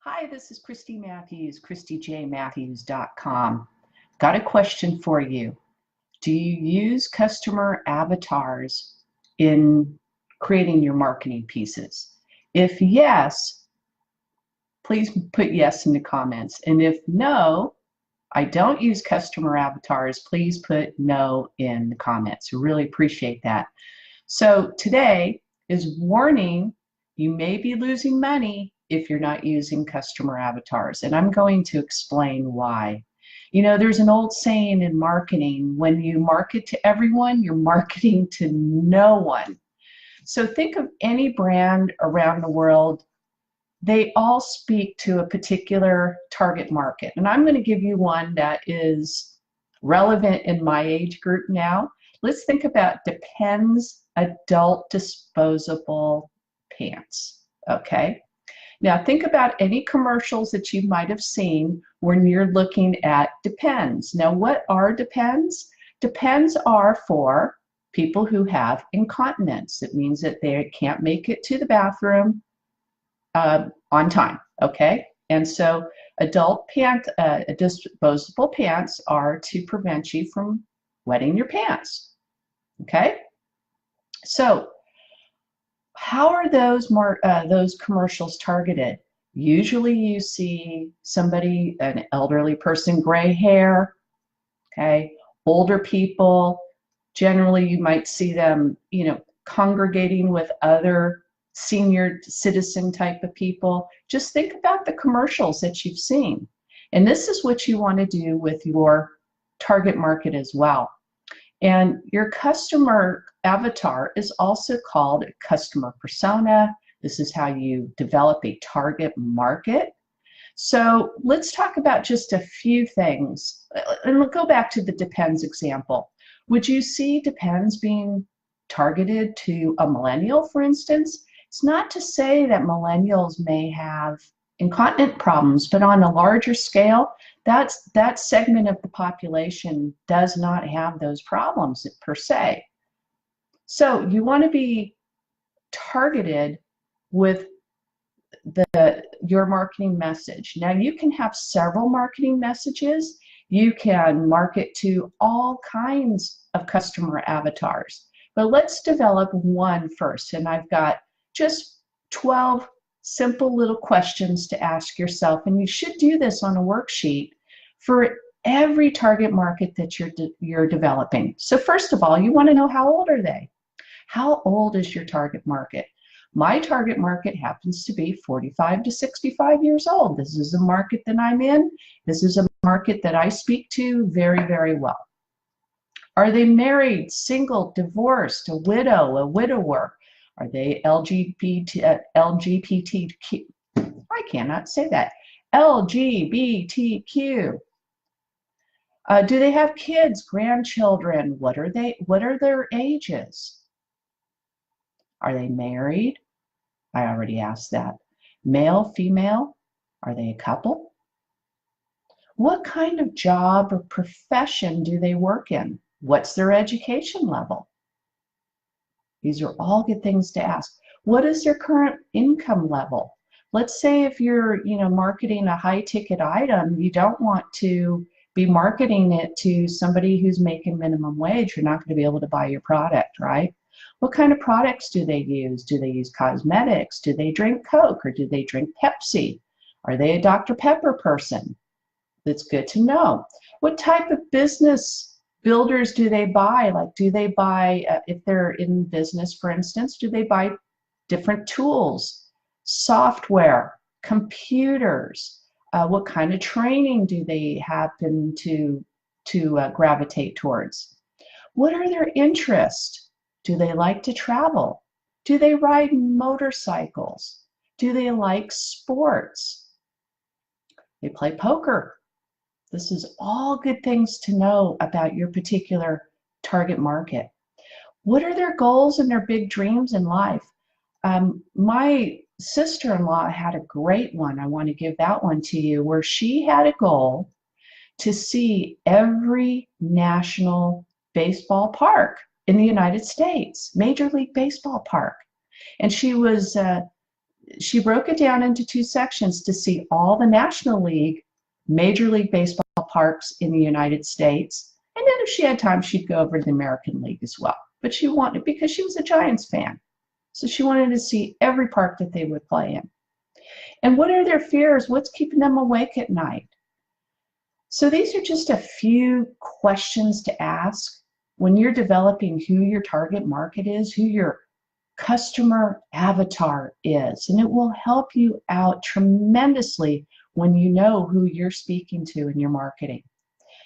Hi, this is Christy Matthews, ChristyJMatthews.com. Got a question for you. Do you use customer avatars in creating your marketing pieces? If yes, please put yes in the comments. And if no, I don't use customer avatars, please put no in the comments. Really appreciate that. So today is warning, you may be losing money if you're not using customer avatars, and I'm going to explain why. You know, there's an old saying in marketing, when you market to everyone, you're marketing to no one. So think of any brand around the world, they all speak to a particular target market. And I'm going to give you one that is relevant in my age group now. Let's think about Depends adult disposable pants. Okay. Now think about any commercials that you might have seen when you're looking at Depends. Now what are Depends? Depends are for people who have incontinence. It means that they can't make it to the bathroom on time, okay? And so disposable pants are to prevent you from wetting your pants, okay? So how are those commercials targeted? Usually you see somebody, an elderly person, gray hair, okay? Older people, generally you might see them, you know, congregating with other senior citizen type of people. Just think about the commercials that you've seen. And this is what you want to do with your target market as well. And your customer avatar is also called a customer persona. This is how you develop a target market. So let's talk about just a few things. And we'll go back to the Depends example. Would you see Depends being targeted to a millennial, for instance? It's not to say that millennials may have incontinent problems, but on a larger scale, that segment of the population does not have those problems per se. So you want to be targeted with your marketing message. Now you can have several marketing messages. You can market to all kinds of customer avatars. But let's develop one first. And I've got just 12 simple little questions to ask yourself. And you should do this on a worksheet for every target market that you're developing. So first of all, you want to know, how old are they? How old is your target market? My target market happens to be 45 to 65 years old. This is a market that I'm in. This is a market that I speak to very, very well. Are they married, single, divorced, a widow, a widower? Are they LGBTQ? I cannot say that. LGBTQ. Do they have kids, grandchildren? What are their ages? Are they married? I already asked that. Male, female? Are they a couple? What kind of job or profession do they work in? What's their education level? These are all good things to ask. What is their current income level? Let's say if you're, marketing a high ticket item, you don't want to be marketing it to somebody who's making minimum wage. You're not going to be able to buy your product, right? What kind of products do they use? Do they use cosmetics? Do they drink Coke or do they drink Pepsi? Are they a Dr. Pepper person? That's good to know. What type of business builders do they buy? Like, do they buy, if they're in business, for instance, do they buy different tools, software, computers? What kind of training do they happen to gravitate towards? What are their interests? Do they like to travel? Do they ride motorcycles? Do they like sports? They play poker. This is all good things to know about your particular target market. What are their goals and their big dreams in life? My sister-in-law had a great one. I want to give that one to you, where she had a goal to see every national baseball park in the United States, Major League Baseball park. And she was she broke it down into two sections to see all the National League, Major League Baseball parks in the United States. And then if she had time, she'd go over to the American League as well. But she wanted, because she was a Giants fan, so she wanted to see every park that they would play in. And what are their fears? What's keeping them awake at night? So these are just a few questions to ask when you're developing who your target market is, who your customer avatar is, and it will help you out tremendously when you know who you're speaking to in your marketing.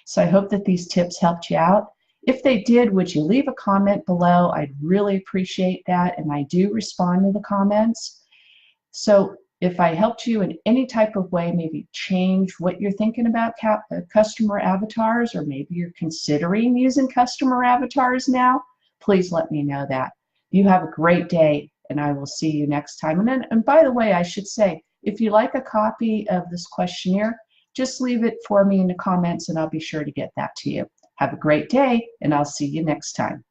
So I hope that these tips helped you out. If they did, would you leave a comment below? I'd really appreciate that, and I do respond to the comments. So if I helped you in any type of way, maybe change what you're thinking about customer avatars, or maybe you're considering using customer avatars now, please let me know that. You have a great day, and I will see you next time. And by the way, I should say, if you like a copy of this questionnaire, just leave it for me in the comments, and I'll be sure to get that to you. Have a great day, and I'll see you next time.